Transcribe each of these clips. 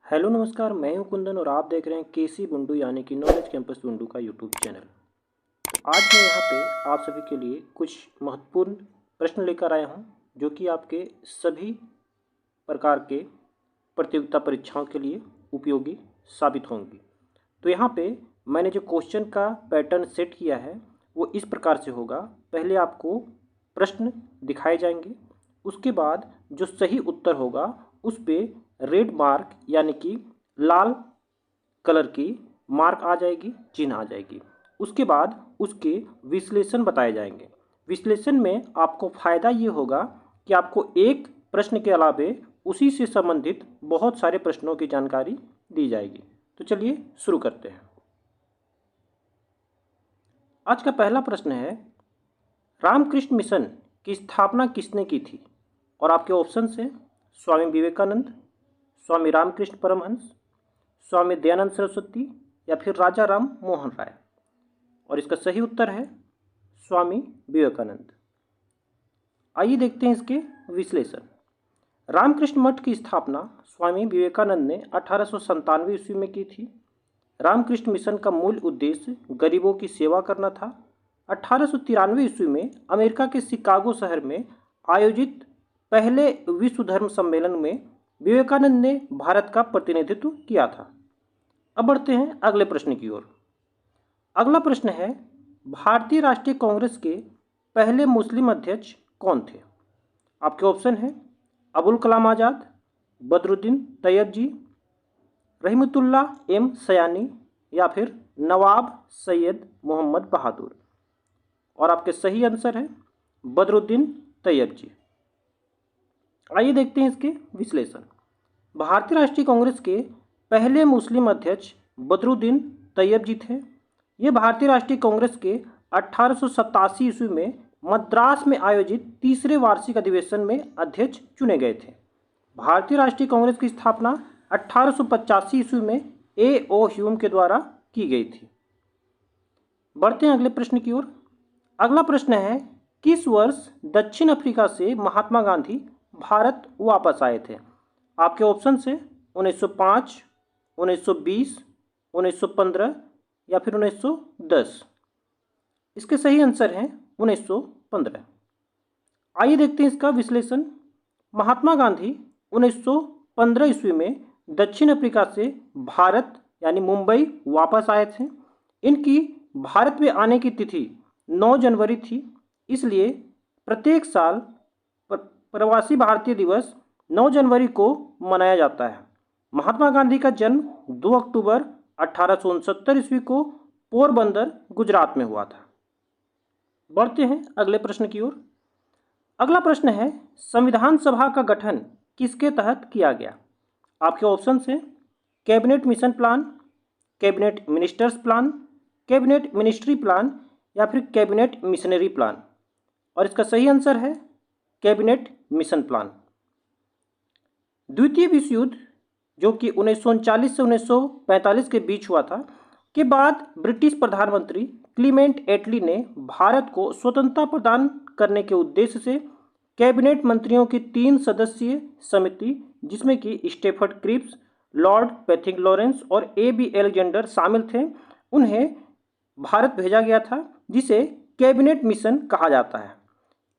Hello नमस्कार, मैं हूं कुंदन और आप देख रहे हैं केसी बुंडू यानी कि नॉलेज कैंपस बुंडू का यूट्यूब चैनल। तो आज मैं यहां पे आप सभी के लिए कुछ महत्वपूर्ण प्रश्न लेकर आया हूं जो कि आपके सभी प्रकार के प्रतियोगिता परीक्षाओं के लिए उपयोगी साबित होंगी। तो यहाँ पे मैंने जो क्वेश्चन का पैटर्न सेट किया है वो इस प्रकार से होगा। पहले आपको प्रश्न दिखाए जाएंगे, उसके बाद जो सही उत्तर होगा उस पर रेड मार्क यानी कि लाल कलर की मार्क आ जाएगी, चिन्ह आ जाएगी। उसके बाद उसके विश्लेषण बताए जाएंगे। विश्लेषण में आपको फ़ायदा ये होगा कि आपको एक प्रश्न के अलावे उसी से संबंधित बहुत सारे प्रश्नों की जानकारी दी जाएगी। तो चलिए शुरू करते हैं। आज का पहला प्रश्न है, रामकृष्ण मिशन की स्थापना किसने की थी? और आपके ऑप्शन है स्वामी विवेकानंद, स्वामी रामकृष्ण परमहंस, स्वामी दयानंद सरस्वती या फिर राजा राम मोहन राय। और इसका सही उत्तर है स्वामी विवेकानंद। आइए देखते हैं इसके विश्लेषण। रामकृष्ण मठ की स्थापना स्वामी विवेकानंद ने 1897 ईस्वी में की थी। रामकृष्ण मिशन का मूल उद्देश्य गरीबों की सेवा करना था। 1893 ईस्वी में अमेरिका के शिकागो शहर में आयोजित पहले विश्व धर्म सम्मेलन में विवेकानंद ने भारत का प्रतिनिधित्व किया था। अब बढ़ते हैं अगले प्रश्न की ओर। अगला प्रश्न है, भारतीय राष्ट्रीय कांग्रेस के पहले मुस्लिम अध्यक्ष कौन थे? आपके ऑप्शन है अबुल कलाम आज़ाद, बदरुद्दीन तैयब जी, रहमतुल्लाह एम सयानी या फिर नवाब सैयद मोहम्मद बहादुर। और आपके सही आंसर है बदरुद्दीन तैयब जी। आइए देखते हैं इसके विश्लेषण। भारतीय राष्ट्रीय कांग्रेस के पहले मुस्लिम अध्यक्ष बदरुद्दीन तैयब जी थे। ये भारतीय राष्ट्रीय कांग्रेस के 1887 ईस्वी में मद्रास में आयोजित तीसरे वार्षिक अधिवेशन में अध्यक्ष चुने गए थे। भारतीय राष्ट्रीय कांग्रेस की स्थापना 1885 ईस्वी में A.O. ह्यूम के द्वारा की गई थी। बढ़ते हैं अगले प्रश्न की ओर। अगला प्रश्न है, किस वर्ष दक्षिण अफ्रीका से महात्मा गांधी भारत वापस आए थे? आपके ऑप्शन से 1905, 1920, 1915 या फिर 1910। इसके सही आंसर हैं 1915। आइए देखते हैं इसका विश्लेषण। महात्मा गांधी 1915 ईस्वी में दक्षिण अफ्रीका से भारत यानी मुंबई वापस आए थे। इनकी भारत में आने की तिथि 9 जनवरी थी, इसलिए प्रत्येक साल प्रवासी भारतीय दिवस 9 जनवरी को मनाया जाता है। महात्मा गांधी का जन्म 2 अक्टूबर 1869 ईस्वी को पोरबंदर गुजरात में हुआ था। बढ़ते हैं अगले प्रश्न की ओर। अगला प्रश्न है, संविधान सभा का गठन किसके तहत किया गया? आपके ऑप्शन हैं cabinet mission plan, cabinet ministers plan, cabinet ministry plan या फिर कैबिनेट मिशनरी प्लान। और इसका सही आंसर है कैबिनेट मिशन प्लान। द्वितीय विश्व युद्ध जो कि 1939 से 1945 के बीच हुआ था के बाद ब्रिटिश प्रधानमंत्री क्लीमेंट एटली ने भारत को स्वतंत्रता प्रदान करने के उद्देश्य से कैबिनेट मंत्रियों की 3 सदस्यीय समिति जिसमें कि स्टेफर्ड क्रिप्स, लॉर्ड पैथिंग लॉरेंस और A.B. एलेक्जेंडर शामिल थे, उन्हें भारत भेजा गया था जिसे कैबिनेट मिशन कहा जाता है।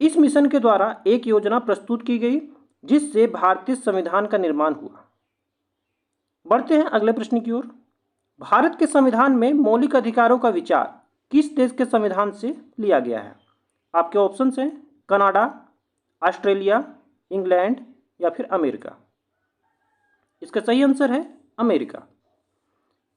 इस मिशन के द्वारा एक योजना प्रस्तुत की गई जिससे भारतीय संविधान का निर्माण हुआ। बढ़ते हैं अगले प्रश्न की ओर। भारत के संविधान में मौलिक अधिकारों का विचार किस देश के संविधान से लिया गया है? आपके ऑप्शन हैं कनाडा, ऑस्ट्रेलिया, इंग्लैंड या फिर अमेरिका। इसका सही आंसर है अमेरिका।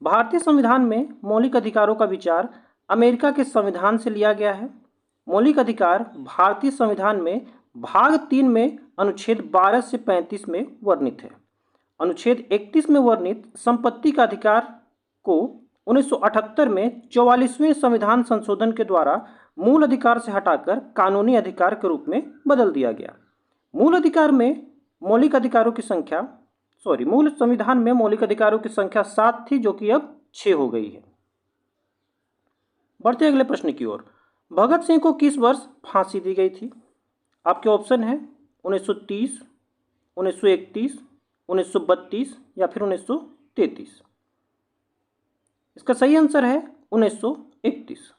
भारतीय संविधान में मौलिक अधिकारों का विचार अमेरिका के संविधान से लिया गया है। मौलिक अधिकार भारतीय संविधान में भाग 3 में अनुच्छेद 12 से 35 में वर्णित है। अनुच्छेद 31 में वर्णित संपत्ति का अधिकार को 1978 में 44वें संविधान संशोधन के द्वारा मूल अधिकार से हटाकर कानूनी अधिकार के रूप में बदल दिया गया। मूल संविधान में मौलिक अधिकारों की संख्या 7 थी जो कि अब 6 हो गई है। बढ़ते अगले प्रश्न की ओर। भगत सिंह को किस वर्ष फांसी दी गई थी? आपके ऑप्शन है 1930, 1931, 1932 या फिर 1933? इसका सही आंसर है 1931।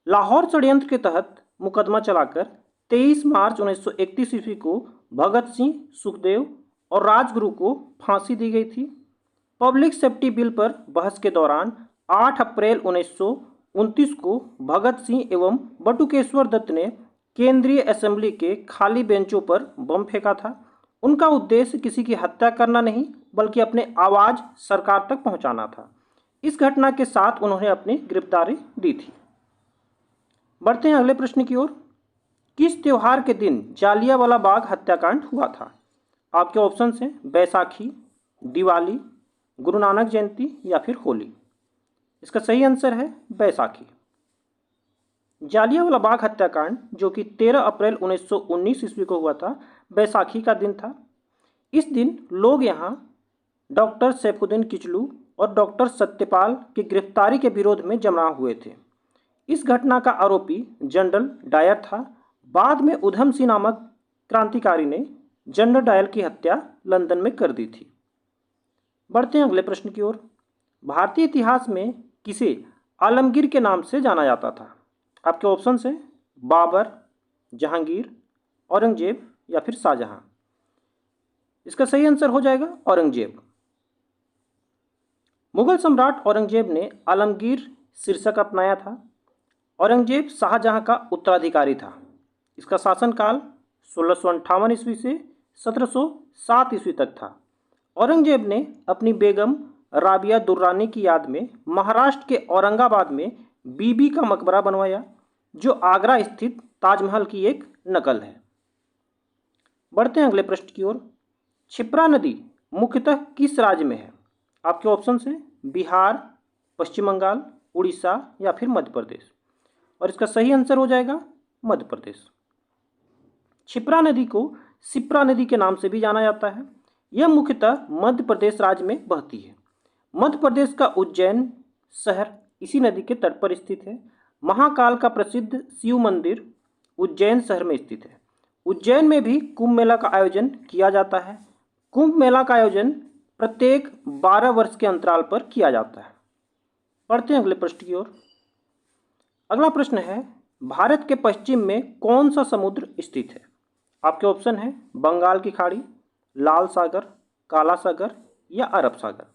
लाहौर षड्यंत्र के तहत मुकदमा चलाकर 23 मार्च 1931 ईस्वी को भगत सिंह, सुखदेव और राजगुरु को फांसी दी गई थी। पब्लिक सेफ्टी बिल पर बहस के दौरान 8 अप्रैल 1929 को भगत सिंह एवं बटुकेश्वर दत्त ने केंद्रीय असेंबली के खाली बेंचों पर बम फेंका था। उनका उद्देश्य किसी की हत्या करना नहीं बल्कि अपने आवाज़ सरकार तक पहुंचाना था। इस घटना के साथ उन्होंने अपनी गिरफ्तारी दी थी। बढ़ते हैं अगले प्रश्न की ओर। किस त्योहार के दिन जालियांवाला बाग हत्याकांड हुआ था? आपके ऑप्शन हैं बैसाखी, दिवाली, गुरु नानक जयंती या फिर होली। इसका सही आंसर है बैसाखी। जालियांवाला बाग हत्याकांड जो कि 13 अप्रैल 1919 ईस्वी को हुआ था, बैसाखी का दिन था। इस दिन लोग यहाँ डॉक्टर सैफुद्दीन किचलू और डॉक्टर सत्यपाल की गिरफ्तारी के विरोध में जमा हुए थे। इस घटना का आरोपी जनरल डायर था। बाद में उधम सिंह नामक क्रांतिकारी ने जनरल डायर की हत्या लंदन में कर दी थी। बढ़ते हैं अगले प्रश्न की ओर। भारतीय इतिहास में किसे आलमगीर के नाम से जाना जाता था? आपके ऑप्शन हैं बाबर, जहांगीर, औरंगजेब या फिर शाहजहां। इसका सही आंसर हो जाएगा औरंगजेब। मुगल सम्राट औरंगजेब ने आलमगीर शीर्षक अपनाया था। औरंगजेब शाहजहां का उत्तराधिकारी था। इसका शासनकाल 1658 ईस्वी से 1707 ईस्वी तक था। औरंगजेब ने अपनी बेगम राबिया दुर्रानी की याद में महाराष्ट्र के औरंगाबाद में बीबी का मकबरा बनवाया, जो आगरा स्थित ताजमहल की एक नकल है। बढ़ते हैं अगले प्रश्न की ओर। क्षिप्रा नदी मुख्यतः किस राज्य में है? आपके ऑप्शन हैं बिहार, पश्चिम बंगाल, उड़ीसा या फिर मध्य प्रदेश। और इसका सही आंसर हो जाएगा मध्य प्रदेश। क्षिप्रा नदी को शिप्रा नदी के नाम से भी जाना जाता है। यह मुख्यतः मध्य प्रदेश राज्य में बहती है। मध्य प्रदेश का उज्जैन शहर इसी नदी के तट पर स्थित है। महाकाल का प्रसिद्ध शिव मंदिर उज्जैन शहर में स्थित है। उज्जैन में भी कुंभ मेला का आयोजन किया जाता है। कुंभ मेला का आयोजन प्रत्येक 12 वर्ष के अंतराल पर किया जाता है। पढ़ते हैं अगले प्रश्न की ओर। अगला प्रश्न है भारत के पश्चिम में कौन सा समुद्र स्थित है? आपके ऑप्शन हैं बंगाल की खाड़ी, लाल सागर, काला सागर या अरब सागर।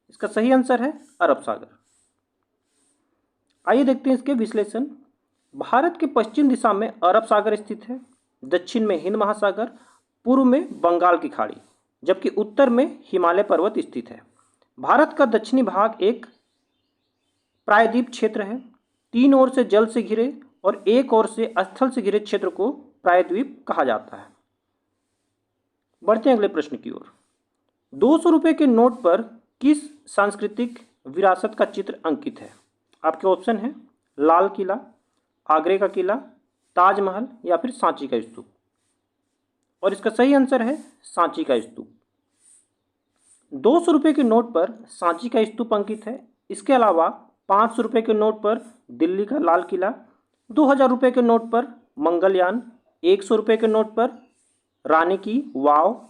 इसका सही आंसर है अरब सागर। आइए देखते हैं इसके विश्लेषण। भारत के पश्चिम दिशा में अरब सागर स्थित है, दक्षिण में हिंद महासागर, पूर्व में बंगाल की खाड़ी, जबकि उत्तर में हिमालय पर्वत स्थित है। भारत का दक्षिणी भाग एक प्रायद्वीप क्षेत्र है। 3 ओर से जल से घिरे और एक ओर से स्थल से घिरे क्षेत्र को प्रायद्वीप कहा जाता है। बढ़ते हैं अगले प्रश्न की ओर। 200 रुपये के नोट पर किस सांस्कृतिक विरासत का चित्र अंकित है? आपके ऑप्शन हैं लाल किला, आगरे का किला, ताजमहल या फिर सांची का स्तूप। और इसका सही आंसर है सांची का स्तूप। 200 रुपये के नोट पर सांची का स्तूप अंकित है। इसके अलावा 500 रुपये के नोट पर दिल्ली का लाल किला, 2000 रुपये के नोट पर मंगलयान, 100 रुपये के नोट पर रानी की वाव,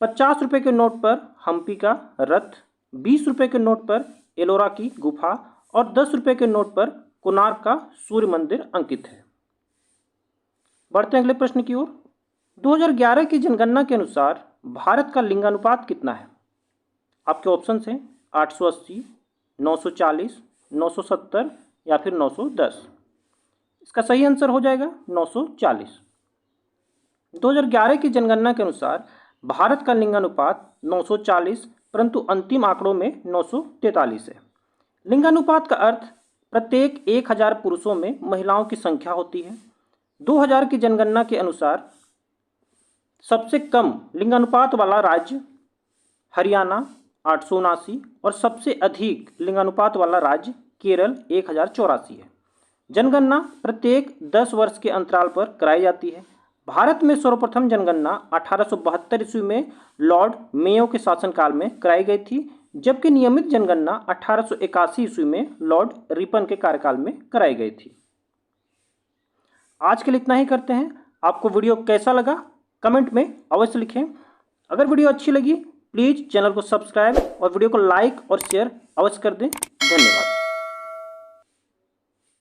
50 रुपये के नोट पर हम्पी का रथ, 20 रुपये के नोट पर एलोरा की गुफा और 10 रुपये के नोट पर कोणार्क का सूर्य मंदिर अंकित है। बढ़ते हैं अगले प्रश्न की ओर। 2011 की जनगणना के अनुसार भारत का लिंगानुपात कितना है? आपके ऑप्शन हैं 880, 940, 970 या फिर 910। इसका सही आंसर हो जाएगा 940। 2011 की जनगणना के अनुसार भारत का लिंगानुपात 940, परंतु अंतिम आंकड़ों में 943 है। लिंगानुपात का अर्थ प्रत्येक 1000 पुरुषों में महिलाओं की संख्या होती है। 2000 की जनगणना के अनुसार सबसे कम लिंगानुपात वाला राज्य हरियाणा 879 और सबसे अधिक लिंगानुपात वाला राज्य केरल 1084 है। जनगणना प्रत्येक 10 वर्ष के अंतराल पर कराई जाती है। भारत में सर्वप्रथम जनगणना 1872 ईस्वी में लॉर्ड मेयो के शासनकाल में कराई गई थी, जबकि नियमित जनगणना 1881 ईस्वी में लॉर्ड रिपन के कार्यकाल में कराई गई थी। आज के लिए इतना ही करते हैं। आपको वीडियो कैसा लगा कमेंट में अवश्य लिखें। अगर वीडियो अच्छी लगी प्लीज़ चैनल को सब्सक्राइब और वीडियो को लाइक और शेयर अवश्य कर दें। धन्यवाद।